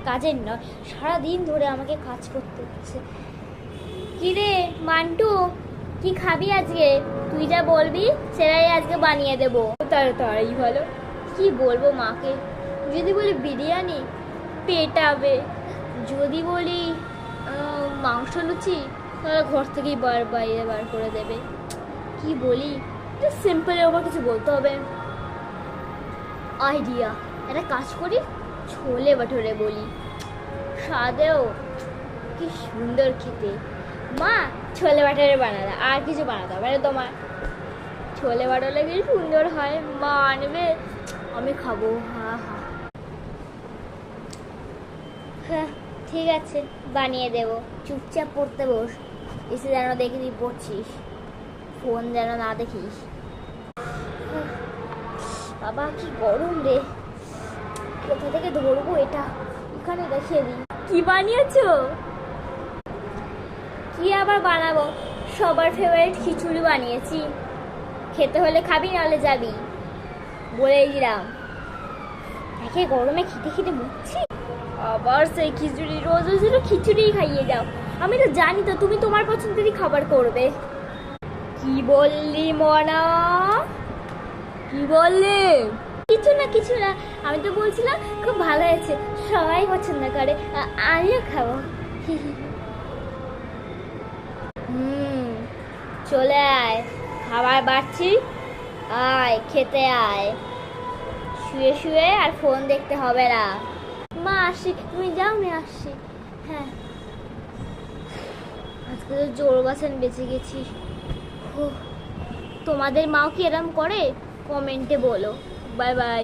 কাজের নয়, সারাদিন ধরে আমাকে কাজ করতে হচ্ছে। কিরে মান্টু, কি খাবি আজকে? তুই যা বলবি সেটাই আজকে বানিয়ে দেবো। তাড়াতাড়ি ভালো। কি বলবো মাকে, যদি বলি বিরিয়ানি পেটাবে, যদি বলি মাংস লুচি তাহলে ঘর থেকেই বাইরে বার করে দেবে। কি বলি, সিম্পলের ওপর কিছু বলতে হবে। আইডিয়া, একটা কাজ করি, ছোলে বাটোরে বলি, স্বাদেও কি সুন্দর খেতে। মা ছোলে বাটারে বানালে আর কিছু বানাতে হবে না তোমার, ছোলে বাটালে কি সুন্দর হয়, মা আনবে আমি খাবো। হ্যাঁ হ্যাঁ হ্যাঁ ঠিক আছে, বানিয়ে দেবো। চুপচাপ পড়তে বস, এসে যেন দেখি পড়ছিস, ফোন যেন না দেখিস। বাবা কি গরম রে, কোথা থেকে ধরবো এটা, এখানে দেখিয়ে দিই। কি বানিয়েছো? কি আবার বানাবো, সবার ফেভারিট খিচুড়ি বানিয়েছি, খেতে হলে খাবি নাহলে যাবি, বলেই দিলাম। একে গরমে খেতে খেতে বুঝছি, আবার সেই খিচুড়ি, রোজ রোজ খিচুড়িই খাইয়ে যাও। আমি তো জানি তো তুমি তোমার পছন্দেরই খাবার করবে। কি বললি মনা, কি বললি? কিছু না কিছু না, আমি তো বলছিলাম খুব ভালো হয়েছে, সবাই পছন্দ করে, আমিও খাবো। চলে আয়, খাবার বাড়ছি, আয় খেতে আয়, শুয়ে শুয়ে আর ফোন দেখতে হবে না। মা আসি, তুমি যাও, না আসছি। হ্যাঁ আজকে তো জোর বাসন বেঁচে গেছি। তোমাদের মাও কি এরম করে? কমেন্টে বলো। Bye bye.